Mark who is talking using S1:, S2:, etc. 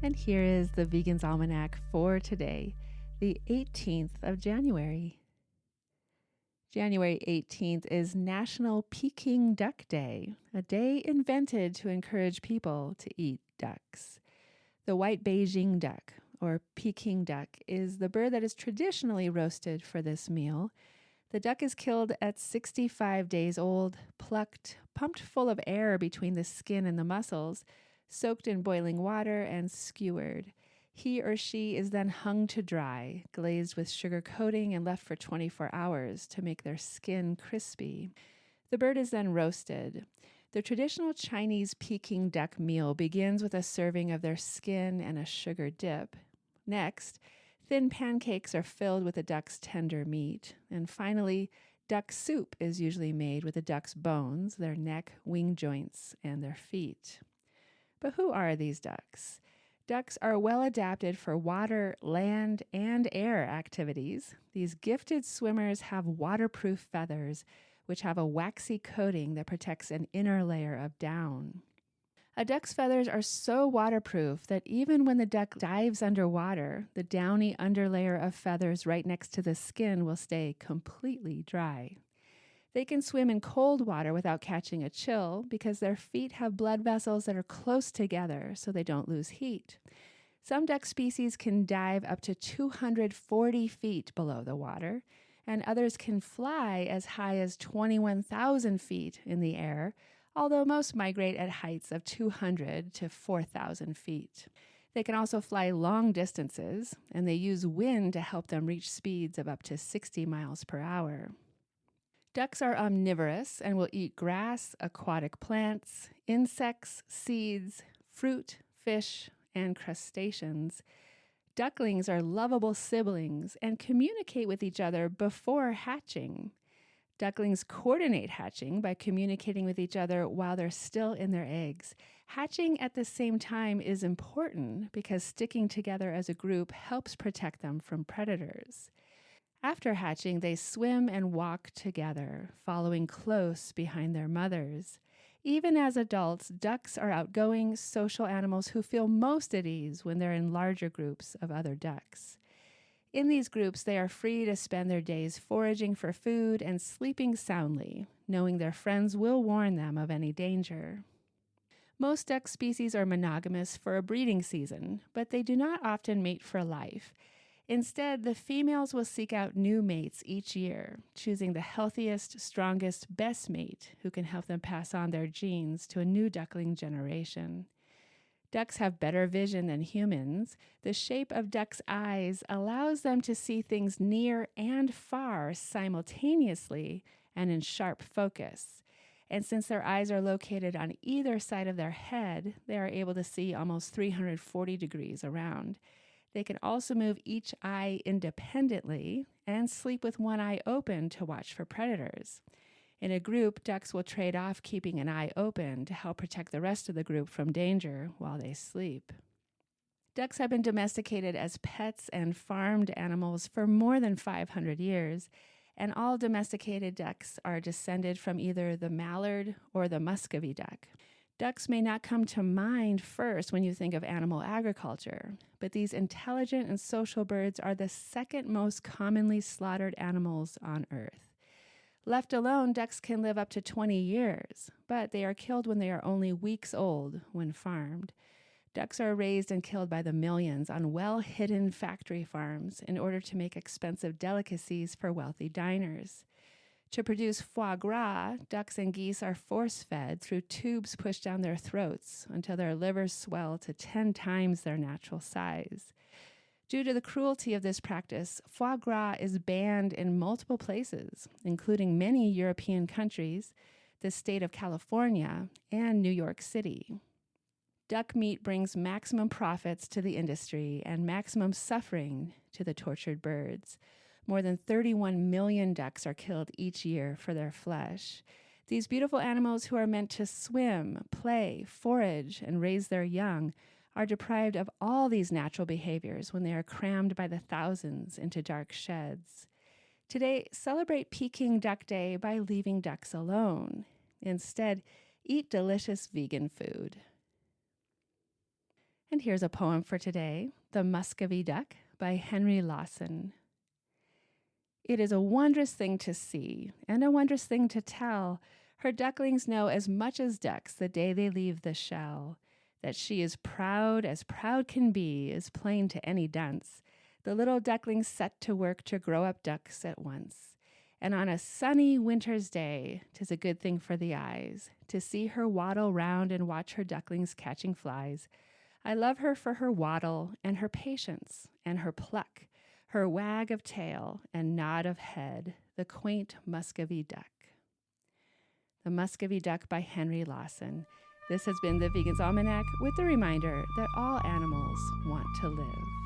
S1: And here is the Vegan's Almanac for today, the 18th of January. January 18th is National Peking Duck Day, a day invented to encourage people to eat ducks. The white Beijing duck, or Peking duck, is the bird that is traditionally roasted for this meal. The duck is killed at 65 days old, plucked, pumped full of air between the skin and the muscles, soaked in boiling water, and skewered. He or she is then hung to dry, glazed with sugar coating, and left for 24 hours to make their skin crispy. The bird is then roasted. The traditional Chinese Peking duck meal begins with a serving of their skin and a sugar dip. Next, thin pancakes are filled with the duck's tender meat. And finally, duck soup is usually made with the duck's bones, their neck, wing joints, and their feet. But who are these ducks? Ducks are well adapted for water, land, and air activities. These gifted swimmers have waterproof feathers, which have a waxy coating that protects an inner layer of down. A duck's feathers are so waterproof that even when the duck dives underwater, the downy underlayer of feathers right next to the skin will stay completely dry. They can swim in cold water without catching a chill because their feet have blood vessels that are close together so they don't lose heat. Some duck species can dive up to 240 feet below the water, and others can fly as high as 21,000 feet in the air, although most migrate at heights of 200 to 4,000 feet. They can also fly long distances, and they use wind to help them reach speeds of up to 60 miles per hour. Ducks are omnivorous and will eat grass, aquatic plants, insects, seeds, fruit, fish, and crustaceans. Ducklings are lovable siblings and communicate with each other before hatching. Ducklings coordinate hatching by communicating with each other while they're still in their eggs. Hatching at the same time is important because sticking together as a group helps protect them from predators. After hatching, they swim and walk together, following close behind their mothers. Even as adults, ducks are outgoing, social animals who feel most at ease when they're in larger groups of other ducks. In these groups, they are free to spend their days foraging for food and sleeping soundly, knowing their friends will warn them of any danger. Most duck species are monogamous for a breeding season, but they do not often mate for life. Instead, the females will seek out new mates each year, choosing the healthiest, strongest, best mate who can help them pass on their genes to a new duckling generation. Ducks have better vision than humans. The shape of ducks' eyes allows them to see things near and far simultaneously and in sharp focus. And since their eyes are located on either side of their head, they are able to see almost 340 degrees around. They can also move each eye independently and sleep with one eye open to watch for predators. In a group, ducks will trade off keeping an eye open to help protect the rest of the group from danger while they sleep. Ducks have been domesticated as pets and farmed animals for more than 500 years, and all domesticated ducks are descended from either the mallard or the Muscovy duck. Ducks may not come to mind first when you think of animal agriculture, but these intelligent and social birds are the second most commonly slaughtered animals on Earth. Left alone, ducks can live up to 20 years, but they are killed when they are only weeks old when farmed. Ducks are raised and killed by the millions on well-hidden factory farms in order to make expensive delicacies for wealthy diners. To produce foie gras, ducks and geese are force-fed through tubes pushed down their throats until their livers swell to 10 times their natural size. Due to the cruelty of this practice, foie gras is banned in multiple places, including many European countries, the state of California, and New York City. Duck meat brings maximum profits to the industry and maximum suffering to the tortured birds. More than 31 million ducks are killed each year for their flesh. These beautiful animals who are meant to swim, play, forage, and raise their young are deprived of all these natural behaviors when they are crammed by the thousands into dark sheds. Today, celebrate Peking Duck Day by leaving ducks alone. Instead, eat delicious vegan food. And here's a poem for today, The Muscovy Duck by Henry Lawson. It is a wondrous thing to see and a wondrous thing to tell. Her ducklings know as much as ducks the day they leave the shell. That she is proud as proud can be is plain to any dunce. The little ducklings set to work to grow up ducks at once. And on a sunny winter's day, 'tis a good thing for the eyes to see her waddle round and watch her ducklings catching flies. I love her for her waddle and her patience and her pluck, her wag of tail and nod of head, the quaint Muscovy duck. The Muscovy Duck by Henry Lawson. This has been the Vegan's Almanac with the reminder that all animals want to live.